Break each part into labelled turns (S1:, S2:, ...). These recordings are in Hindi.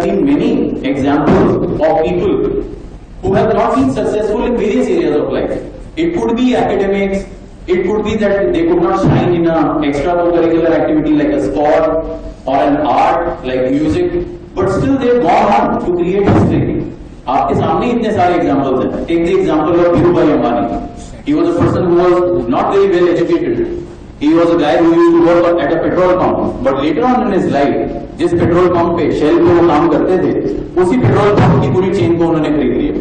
S1: seen many examples of people who have not been successful in various areas of life. It could be academics, it could be that they could not shine in an extracurricular activity like a sport or an art like music, but still they have gone on to create history. आपके सामने इतने सारे एग्जाम्पल्स हैं. Take the example of Dhirubhai Ambani. He was a person who was not very well educated. He was a guy who used to work at a petrol pump, but later on in his life, जिस पेट्रोल पंप पे शेल पे वो काम करते थे, उसी पेट्रोल पंप की पूरी चेन को उन्होंने खरीद लिया.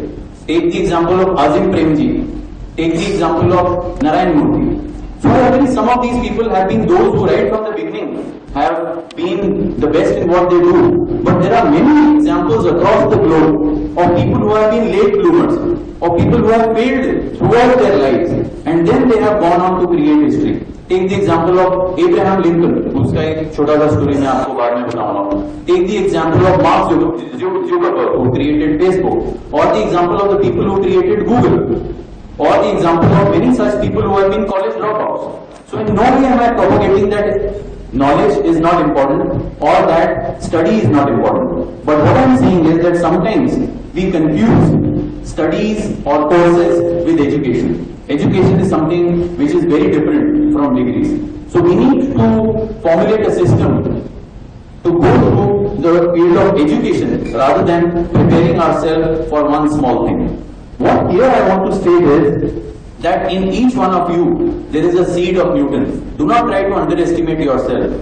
S1: Take the example of Azim Premji. Take the example of Narayan Murthy. So actually some of these people have been those who right from the beginning have been the best in what they do. But there are many examples across the globe of people who have been late bloomers, of people who have failed throughout their lives, and then they have gone on to create history. Take the example of Abraham Lincoln, उसका एक छोटा सा स्टोरी मैं आपको बाद में बताऊंगा. Take the example of Mark Zuckerberg, who created Facebook, or the example of the people who created Google, or the example of many such people who have been college dropouts. So in no way am I propagating that knowledge is not important or that study is not important. But what I am saying is that sometimes we confuse studies or courses with education. Education is something which is very different from degrees. So we need to formulate a system to go through the field of education rather than preparing ourselves for one small thing. What here I want to state is that in each one of you there is a seed of Newton. Do not try to underestimate yourself.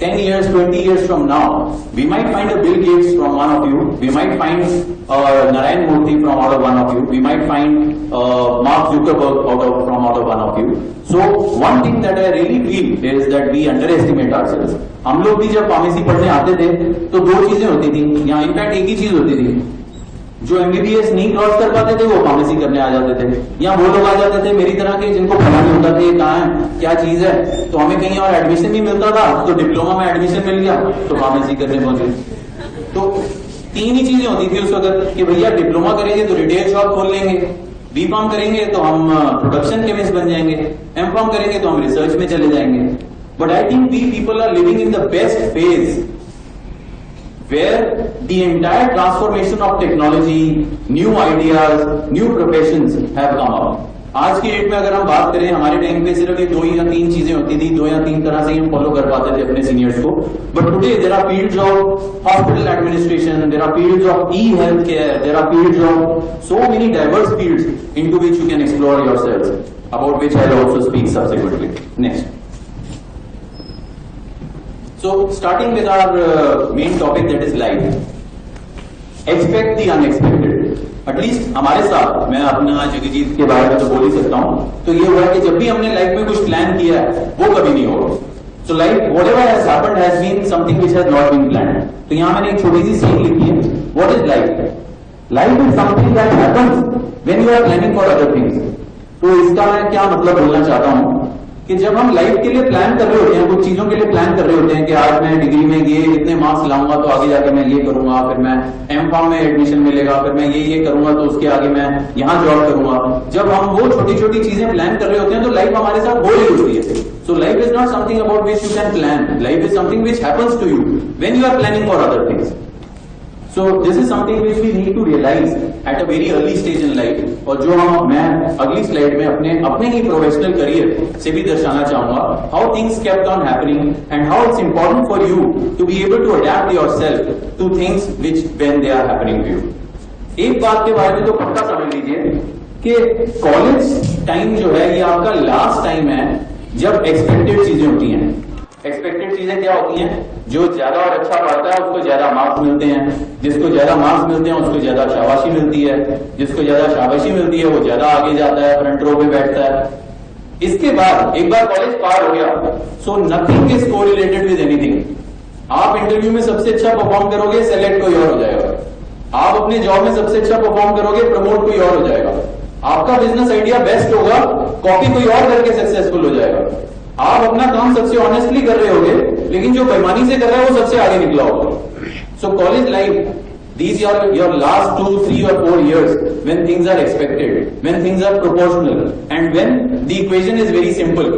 S1: 10 years, 20 years from now, we might find a Bill Gates from one of you, we might find Narayan Murthy from out of one of you, we might find Mark Zuckerberg from out of one of you. So one thing that I really feel is that we underestimate ourselves. हम लोग भी जब फार्मेसी पढ़ने आते थे तो दो चीजें होती थी, यहाँ इनफैक्ट एक ही चीज होती थी. जो एमबीबीएस नहीं क्रॉस कर पाते थे वो फार्मेसी करने आ जाते थे, या वो लोग आ जाते थे मेरी तरह के जिनको पता नहीं होता था ये कहाँ है क्या चीज है, तो हमें कहीं और एडमिशन नहीं मिलता था तो डिप्लोमा में एडमिशन मिल गया तो फार्मेसी करने पहुंचे. तो तीन ही चीजें होती थी उस वक्त कि भैया डिप्लोमा करेंगे तो रिटेल शॉप खोल लेंगे, बी फार्म करेंगे तो हम प्रोडक्शन केमिस्ट बन जाएंगे, एम फार्म करेंगे तो हम रिसर्च में चले जाएंगे. But I think we people are living in the best phase where the entire transformation of technology, new ideas, new professions have come up. आज की डेट में अगर हम बात करें, हमारे टाइम पे सिर्फ ये दो या तीन चीजें होती थी, दो या तीन तरह से हम फॉलो कर पाते थे अपने सीनियर्स को. But today there are fields of hospital administration, there are fields of e health care, there are fields of so many diverse fields into which you can explore yourself, about which I will also speak subsequently. Next. So starting with our main topic, that is life. Expect the unexpected. At least हमारे साथ, मैं अपना जगजीत के बारे में तो बोल ही सकता हूँ, तो ये हुआ कि जब भी हमने लाइफ में कुछ प्लान किया है वो कभी नहीं होगा. So life, whatever has happened has been something which has not been planned. तो यहाँ मैंने एक छोटी सी सीख लिखी है. What is life? Life is something that happens when you are planning for other things. तो इसका मैं क्या मतलब बोलना चाहता हूँ कि जब हम लाइफ के लिए प्लान कर रहे होते हैं, कुछ चीजों के लिए प्लान कर रहे होते हैं कि आज मैं डिग्री में ये इतने मार्क्स लाऊंगा तो आगे जाके मैं ये करूंगा, फिर मैं एम फार्म में एडमिशन मिलेगा, फिर मैं ये करूंगा तो उसके आगे मैं यहाँ जॉब करूंगा. जब हम वो छोटी छोटी चीजें प्लान कर रहे होते हैं तो लाइफ हमारे साथ हो रही होती है. So life is not something about which you can plan, life is something which happens to you when you are planning for other things. So this is something which we need to realize at a very early stage in life, और जो मैं अगली स्लाइड में अपने ही प्रोफेशनल करियर से भी दर्शाना चाहूंगा, how things kept on happening and how it's important for you to be able to adapt yourself to things which when they are happening to you. एक बात के बारे में तो पक्का समझ लीजिए कि कॉलेज टाइम जो है ये आपका लास्ट टाइम है जब एक्सपेक्टेड चीजें होती हैं. एक्सपेक्टेड चीजें क्या होती हैं? जो ज्यादा और अच्छा पढ़ता है उसको ज्यादा मार्क्स मिलते हैं, जिसको ज्यादा मार्क्स मिलते हैं उसको ज्यादा शाबाशी मिलती है, जिसको ज्यादा शाबाशी मिलती है वो ज्यादा आगे जाता है, फ्रंट रो पे बैठता है. इसके बाद एक बार कॉलेज पार हो गया, so nothing is correlated with anything. आप इंटरव्यू में सबसे अच्छा परफॉर्म करोगे, सेलेक्ट कोई और हो जाएगा. आप अपने जॉब में सबसे अच्छा परफॉर्म करोगे, प्रमोट कोई और हो जाएगा. आपका बिजनेस आइडिया बेस्ट होगा, कॉपी कोई और करके सक्सेसफुल हो जाएगा. आप अपना काम सबसे ऑनेस्टली कर रहे होगे, लेकिन जो बेईमानी से कर रहा है वो सबसे आगे निकला होगा. So college life, these are your last 2, 3 or 4 years when things are expected, when things are proportional, and when the equation is very simple,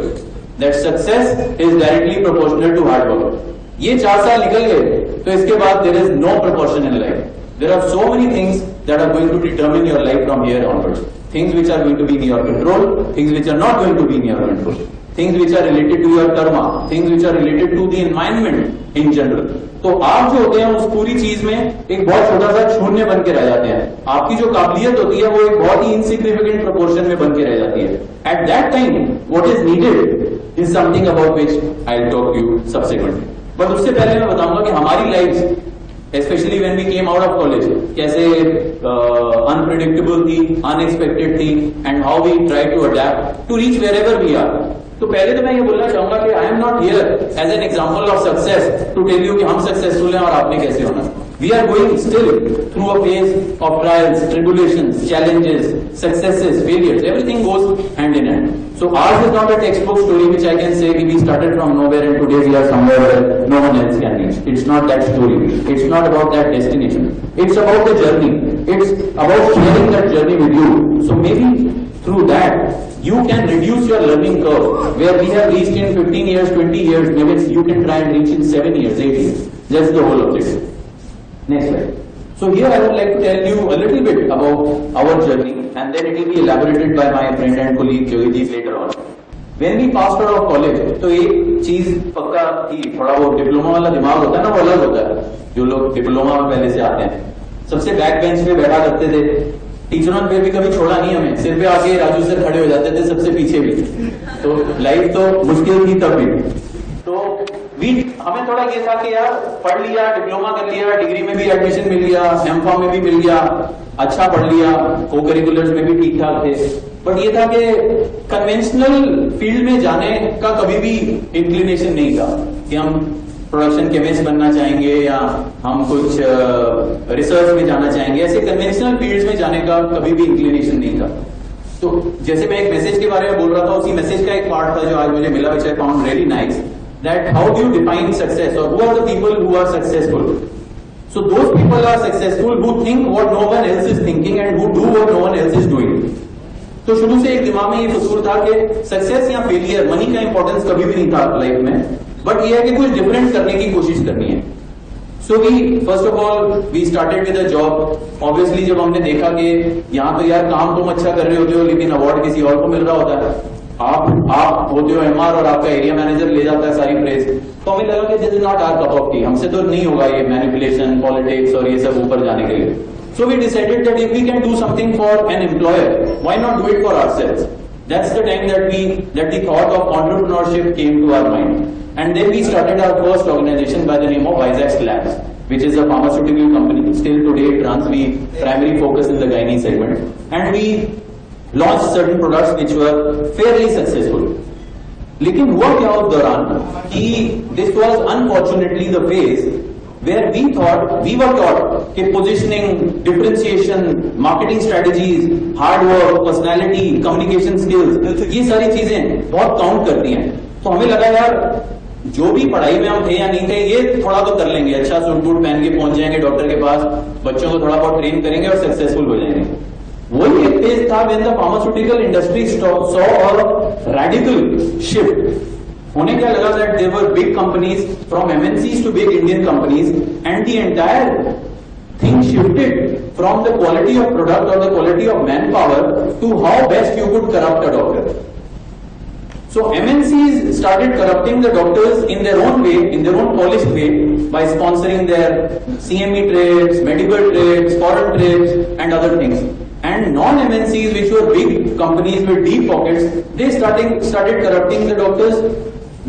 S1: that success is directly proportional to hard work. ये 4 साल निकल गए तो इसके बाद there is no proportion in life. There are so many things that are going to determine your life from here onwards. Things which are going to be in your control, things which are not going to be in your control, things which are related to your karma, things which are related to the environment in general. तो आप जो होते हैं उस पूरी चीज में एक बहुत छोटा सा शून्य बन के रह जाते हैं. आपकी जो काबिलियत होती है वो एक बहुत ही इनसिग्निफिकेंट प्रोपोर्शन में बन के रह जाती है. At that time what is needed is something about which I will talk you subsequently. But उससे पहले मैं बताऊंगा कि हमारी life especially when we came out of college कैसे unpredictable थी, unexpected थी, and how we try to adapt to reach wherever we are. तो पहले तो मैं ये बोलना चाहूंगा कि I am not here as an example of success to tell you कि हम successful हैं और आपने कैसे होना. We are going still through a phase of trials, tribulations, challenges, successes, failures. Everything goes hand in hand. So ours is not a textbook story which I can say we started from nowhere and today we are somewhere where no one else can reach. It's not that story. It's not about that destination. It's about the journey. It's about sharing that journey with you. So maybe through that you can reduce your learning curve where we have reached in 15 years, 20 years, maybe you can try and reach in 7 years, 8 years. That's the whole objective. Next slide. So here I would like to tell you a little bit about our journey and then it will be elaborated by my friend and colleague Jogiji later on. When we passed out of college, तो एक चीज पक्का थी, थोड़ा वो डिप्लोमा वाला दिमाग होता है ना, वो अलग होता है. जो लोग डिप्लोमा में पहले से आते हैं सबसे बैक बेंच पे बैठा करते थे. टीचरों ने भी कभी छोड़ा नहीं हमें, सिर पे आके राजू सर खड़े हो जाते थे सबसे पीछे भी. तो लाइफ तो मुश्किल थी तब भी. तो हमें थोड़ा ये था कि यार पढ़ लिया, डिप्लोमा कर लिया, डिग्री में भी एडमिशन मिल गया, एमकॉम में भी मिल गया, अच्छा पढ़ लिया, को करिकुलर्स में भी ठीक ठाक थे. बट ये था कि कन्वेंशनल फील्ड में जाने का कभी भी इंक्लिनेशन नहीं था कि हम प्रोडक्शन केमिस्ट बनना चाहेंगे या हम कुछ रिसर्च में जाना चाहेंगे. ऐसे कन्वेंशनल फील्ड्स में जाने का कभी भी इंक्लिनेशन नहीं था. तो जैसे मैं एक मैसेज के बारे में बोल रहा था, उसी मैसेज का एक पार्ट था जो आज मुझे मिला, which I found really nice. That how do you define success or who are the people who are successful? So those people are successful who think what no one else is thinking and who do what no one else is doing. तो शुरू से एक दिमाग में ये फसूल था कि सक्सेस या फेलियर, मनी का इंपॉर्टेंस कभी भी नहीं था लाइफ में, बट ये है कि कुछ डिफरेंट करने की कोशिश करनी है. So we first of all we started with a job. Obviously जब हमने देखा कि यहाँ तो यार काम तुम अच्छा कर रहे होते हो लेकिन अवार्ड किसी और को मिल रहा होता है, आप होते हो एमआर और आपका एरिया मैनेजर ले जाता है सारी प्रेस, तो हमें लगा कि this is not our cup of tea, हमसे तो नहीं होगा ये मैनिपुलेशन, पॉलिटिक्स और ये सब ऊपर जाने के लिए. So we decided that if we can do something for an employer, why not do it for ourselves. That's the time that the thought of entrepreneurship came to our mind. And then we started our first organisation by the name of Vizag Labs, which is a pharmaceutical company. Still today it runs, we primarily focus in the gynae segment, and we launched certain products which were fairly successful. लेकिन हुआ क्या उस दौरान कि this was unfortunately the phase where we were taught कि positioning, differentiation, marketing strategies, hard work, personality, communication skills, ये सारी चीजें बहुत काउंट करती हैं. तो हमें लगा यार जो भी पढ़ाई में हम थे या नहीं थे ये थोड़ा तो कर लेंगे, अच्छा सूट बूट पहन के पहुंच जाएंगे डॉक्टर के पास, बच्चों को थोड़ा बहुत ट्रेन करेंगे और सक्सेसफुल हो जाएंगे. वही एक फेज था when the pharmaceutical industry saw a radical shift. होने क्या लगा that there were big companies from MNCs to big Indian companies and the entire thing shifted from the quality of product or the quality of manpower to how best you could corrupt a doctor. So MNCs started corrupting the doctors in their own way, in their own polished way, by sponsoring their CME trips, medical trips, foreign trips, and other things. And non-MNCs, which were big companies with deep pockets, they started corrupting the doctors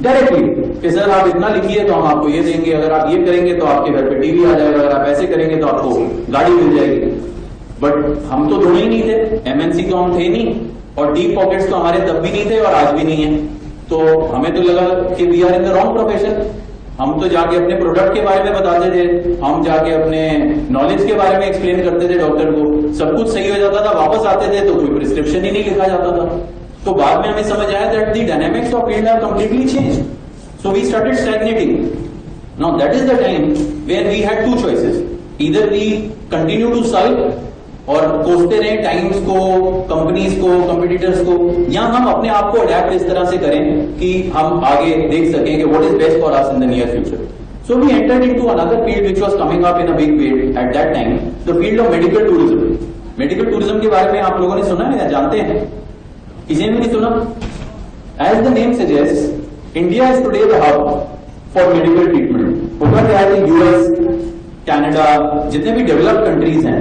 S1: directly. कि सर आप इतना लिखिए तो हम आपको ये देंगे, अगर आप ये करेंगे तो आपके घर पे टीवी आ जाएगा, अगर आप ऐसे करेंगे तो आपको गाड़ी मिल जाएगी. बट हम तो दोनों ही नहीं थे, एमएनसी तो हम थे नहीं और डीप पॉकेट्स तो हमारे तब भी नहीं थे और आज भी नहीं है. तो हमें तो लगा कि we are in the wrong profession. हम तो जाके अपने प्रोडक्ट के बारे में बताते थे, हम जाके अपने नॉलेज के बारे में एक्सप्लेन करते थे डॉक्टर को, सब कुछ सही हो जाता था, वापस आते थे तो कोई प्रिस्क्रिप्शन ही नहीं लिखा जाता था. तो बाद में हमें समझ आया that the dynamics of field are completely changed. So we started stagnating. Now that is the time where we had two choices. Either we continue to sulk और कोसते रहे टाइम्स को, कंपनीज को, कंपटीटर्स को, या हम अपने आप को अडेप्ट इस तरह से करें कि हम आगे देख सकें कि what is best for us in the near future. So we entered into another field which was coming up in a big way at that time, the field of medical tourism. Medical tourism के बारे में आप लोगों ने सुना है या जानते हैं? किसी ने नहीं सुना? As the name suggests, India is today the hub for medical treatment. होगा क्या है कि US, कनाडा, जितने भी डेवलप्ड कंट्रीज हैं,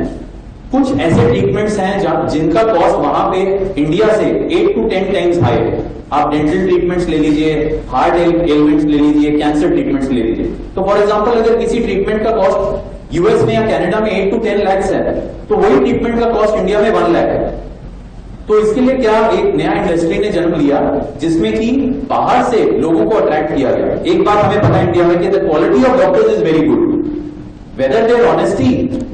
S1: कुछ ऐसे ट्रीटमेंट्स हैं जिनका कॉस्ट वहां पे इंडिया से 8 to 10 टाइम्स हाई है। आप डेंटल ट्रीटमेंट्स ले लीजिए, हार्ट एलिमेंट्स ले लीजिए, कैंसर ट्रीटमेंट्स ले लीजिए। तो फॉर एग्जांपल अगर किसी ट्रीटमेंट का कॉस्ट यूएस में या कनाडा में 8 to 10 लाख है, तो वही ट्रीटमेंट का कॉस्ट इंडिया में 1 लाख है। तो इसके लिए क्या एक नया इंडस्ट्री ने जन्म लिया, जिसमें कि बाहर से लोगों को अट्रैक्ट किया गया। एक बात हमें पता है इंडिया में कि the quality of doctors is very good, whether their honesty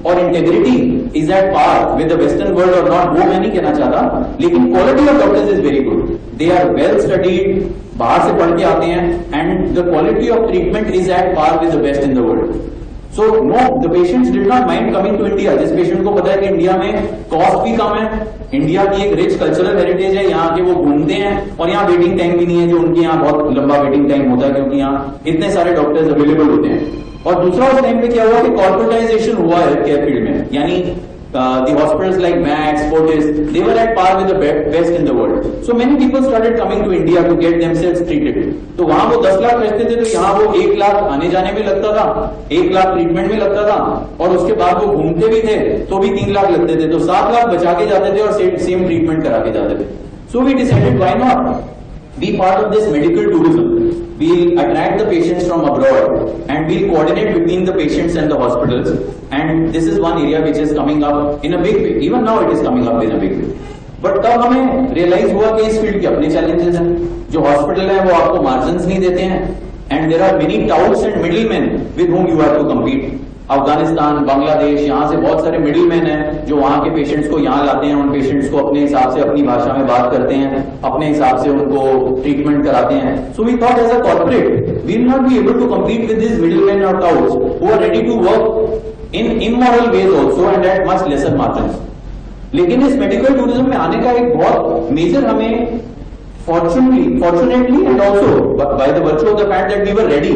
S1: or integrity is at par with the western world or not, वो मैं नहीं कहना चाहता, लेकिन quality of doctors is very good. They are well studied, बाहर से पढ़ के आते हैं, and the quality of treatment is at par with the best in the world. So no, the patients did not mind coming to India. जिस पेशेंट को पता है कि इंडिया में कॉस्ट भी कम है, इंडिया की एक रिच कल्चरल हेरिटेज है, यहाँ के वो घूमते हैं और यहाँ वेटिंग टाइम भी नहीं है, जो उनके यहाँ बहुत लंबा वेटिंग टाइम होता है क्योंकि यहाँ इतने सारे डॉक्टर्स अवेलेबल होते हैं। और दूसरा उस टाइम पे क्या हुआ कि कॉर्पोरेटाइजेशन हुआ हेल्थ केयर फील्ड में, यानी the hospitals like Max, Fortis, they were at par with the best in the world. So many people started coming to India to get themselves treated. तो वहां वो 10 लाख खर्चते थे, तो यहाँ वो 1 लाख आने जाने में लगता था, 1 लाख ट्रीटमेंट में लगता था, और उसके बाद वो घूमते भी थे तो भी 3 लाख लगते थे, तो 7 लाख बचा के जाते थे और सेम ट्रीटमेंट करा के जाते थे। So we decided why not be part of this medical tourism. We'll attract the patients from abroad and we'll coordinate between the patients and the hospitals, and this is one area which is coming up in a big way. Even now it is coming up in a big way. But तब हमें रियलाइज हुआ कि इस फील्ड के अपने चैलेंजेस हैं। जो हॉस्पिटल है वो आपको मार्जिन्स नहीं देते हैं, and there are many touts and middlemen with whom you have to compete. Afghanistan, Bangladesh, यहाँ से बहुत सारे मिडिलमैन हैं जो वहां के पेशेंट्स को यहाँ लाते हैं, उन पेशेंट्स को अपने हिसाब से अपनी भाषा में बात करते हैं, अपने हिसाब से उनको ट्रीटमेंट कराते हैं। So we thought as a corporate we will not be able to compete with this middleman और touts who are ready to work in immoral ways also and at much lesser margins. लेकिन इस मेडिकल टूरिज्म में आने का एक बहुत मेजर हमें fortunately and also by the virtue of the fact that we were ready,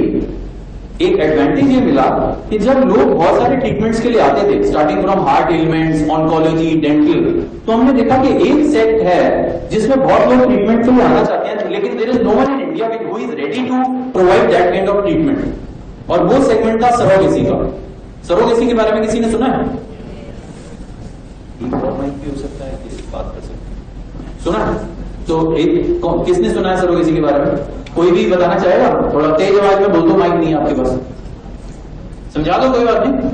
S1: एक एडवांटेज ये मिला कि जब लोग बहुत सारे ट्रीटमेंट्स के लिए आते थे, starting from heart elements, oncology, dental, तो हमने देखा कि एक सेक्ट है जिसमें बहुत लोग ट्रीटमेंट के लिए आना चाहते हैं, लेकिन there is no one in India who is ready to provide that kind of treatment, और वो सेगमेंट था सरोगेसी का। सरोगेसी के बारे में किसी ने सुना है? हो सकता है कि बात कर सकते, सुना है? तो किसने सुना है सरोगेसी के बारे में? कोई भी बताना चाहेगा? थोड़ा तेज आवाज में बोल दो, माइक नहीं है आपके पास। समझा दो, कोई बात नहीं।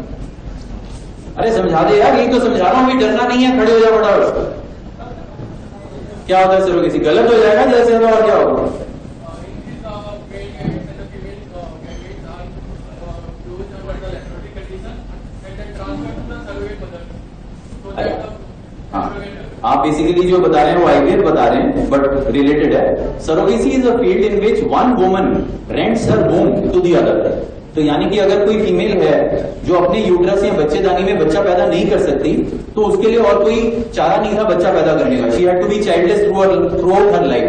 S1: अरे समझा दे यार, यही तो समझा रहा हूं, डरना नहीं है, खड़े हो जाओ फटाफट। क्या होता है सरोगेसी? गलत हो जाएगा जैसे, और क्या होगा? आप बेसिकली जो बता रहे हैं वो आईवीएफ बता रहे हैं, बट रिलेटेड है। Surrogacy is a field in which one woman rents her womb to the other. तो यानी कि अगर कोई फीमेल है जो अपने यूट्रस या बच्चेदानी में बच्चा पैदा नहीं कर सकती, तो उसके लिए और कोई चारा नहीं था बच्चा पैदा करने का। She had to be childless throughout her life.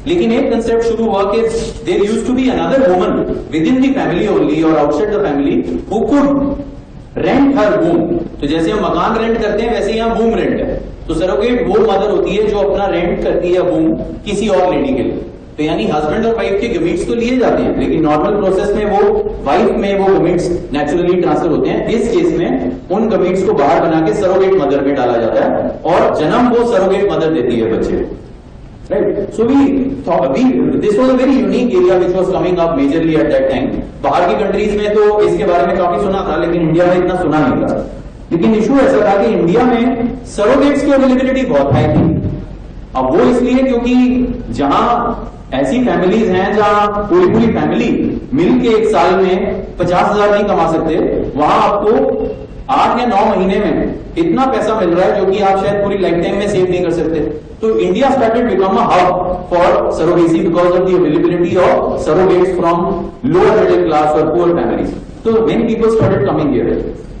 S1: लेकिन एक कंसेप्ट शुरू हुआ कि there used to be another woman within the family only और outside the family who could rent her womb. तो जैसे हम मकान रेंट करते हैं वैसे यहाँ वूम्ब रेंट है। तो सरोगेट वो मदर होती है जो अपना रेंट करती है वूम्ब किसी और लेडी के लिए। तो यानी हस्बैंड और वाइफ के गमीट्स तो लिए जाते हैं, लेकिन नॉर्मल प्रोसेस में वो वाइफ में वो गमीट्स नेचुरली ट्रांसफर होते हैं। इस केस में उन गमीट्स को बाहर बना के सरोगेट मदर में डाला जाता है और जन्म वो सरोगेट मदर देती है बच्चे। Right. So this was a very unique area which was coming up majorly at that time. बाहर की कंट्रीज में तो इसके बारे में काफी सुना था, लेकिन इंडिया में इतना सुना नहीं था। लेकिन इशू ऐसा था कि इंडिया में सरोगेट्स की अवेलेबिलिटी बहुत हाई थी। अब वो इसलिए क्योंकि जहां ऐसी फैमिलीज हैं जहां पूरी फैमिली मिल के एक साल में 50,000 नहीं कमा सकते, वहां आपको 8 या 9 महीने में इतना पैसा मिल रहा है जो कि आप शायद पूरी लाइफ टाइम में सेव नहीं कर सकते। तो India started become a hub for surrogacy because of the availability of surrogates from lower middle class और पुअर फैमिलीज। तो many people started coming here.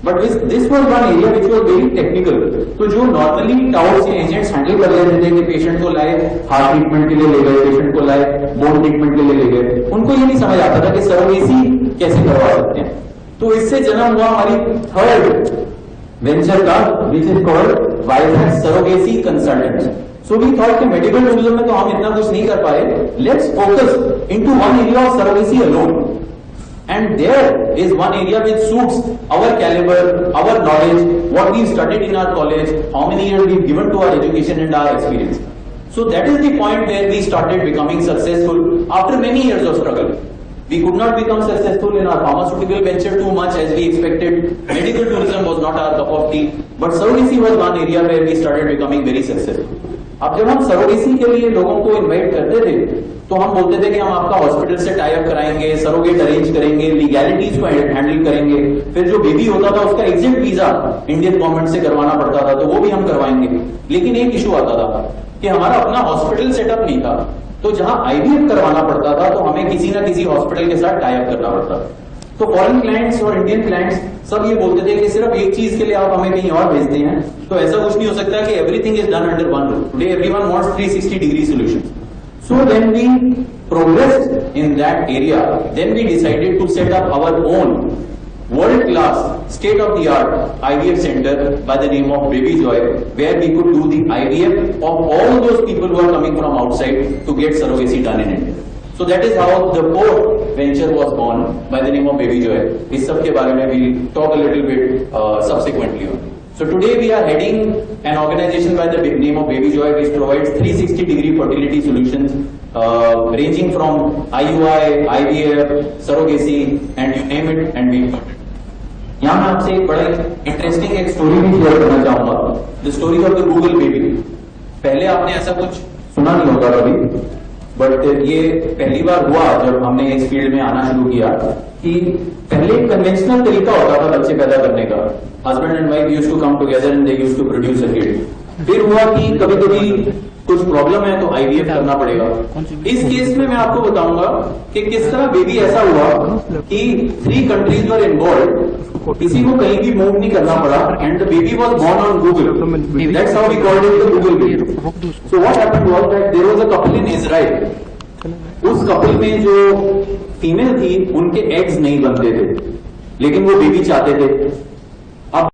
S1: But this was one area which was very technical. तो जो नॉर्मली टाउट्स या एजेंट्स हैंडल कर लेते थे कि पेशेंट को लाए हार्ट ट्रीटमेंट के लिए ले गए, पेशेंट को लाए बोन ट्रीटमेंट के लिए ले गए, उनको ये नहीं समझ आता था कि सरोगेसी कैसे करवा सकते हैं। तो इससे जन्म हुआ हमारी थर्ड वेंचर का, which is called Vizag surrogacy consultants. So we thought कि मेडिकल टूरिज्म में तो हम इतना कुछ नहीं कर पाए, let's focus into one area of surrogacy alone. And there is one area which suits our caliber, our knowledge, what we've studied in our college, how many years we've given to our education and our experience. So that is the point where we started becoming successful after many years of struggle. We could not become successful in our pharmaceutical venture too much as we expected. Medical tourism was not our cup of tea, but surrogacy was one area where we started becoming very successful. अब जब हम सरोगेसी के लिए लोगों को इनवाइट करते थे तो हम बोलते थे कि हम आपका हॉस्पिटल से टाई अप कराएंगे, सरोगेट अरेंज करेंगे, लीगैलिटीज को हैंडल करेंगे, फिर जो बेबी होता था उसका एग्जिट वीजा इंडियन गवर्नमेंट से करवाना पड़ता था, तो वो भी हम करवाएंगे। लेकिन एक इशू आता था कि हमारा अपना हॉस्पिटल सेटअप नहीं था, तो जहां आईवीएफ करवाना पड़ता था तो हमें किसी ना किसी हॉस्पिटल के साथ टाई अप करना पड़ता था। तो फॉरेन क्लाइंट्स और इंडियन क्लाइंट्स सब ये बोलते थे कि सिर्फ एक चीज के लिए आप हमें कहीं और भेजते हैं, तो ऐसा कुछ नहीं हो सकता कि everything is done under one roof. Today everyone wants 360 degree solution. So when we progressed in that area, then we decided to set up our own world class state of the art IVF center by the name of Baby Joy, where we could do the IVF of all those people who are coming from outside to get surrogacy done in India. So that is how the fourth venture was born by the name of Baby Joy. इस सब के बारे में we'll talk a little bit subsequently on. So today we are heading an organization by the name of Baby Joy, which provides 360 degree fertility solutions ranging from IUI, IVF, surrogacy, and you name it, and we got it. यहाँ मैं आपसे एक बड़ा इंटरेस्टिंग एक स्टोरी भी शेयर करना चाहूंगा, the story of the Google baby. पहले आपने ऐसा कुछ सुना नहीं होगा कभी, बट ये पहली बार हुआ जब हमने इस फील्ड में आना शुरू किया कि पहले एक कन्वेंशनल तरीका होता था बच्चे पैदा करने का, husband and wife used to come together and they used to produce a kid. फिर हुआ कि कभी कभी कुछ प्रॉब्लम है तो आईवीएफ करना पड़ेगा। इस केस में मैं आपको बताऊंगा कि किस तरह बेबी ऐसा हुआ कि 3 कंट्रीज वर इन्वॉल्व, किसी को कहीं भी मूव नहीं करना पड़ा, and the baby was born on Google. That's how we called it the Google baby. So what happened was that there was a couple in Israel. उस कपल में जो फीमेल थी उनके एग्स नहीं बनते थे, लेकिन वो बेबी चाहते थे।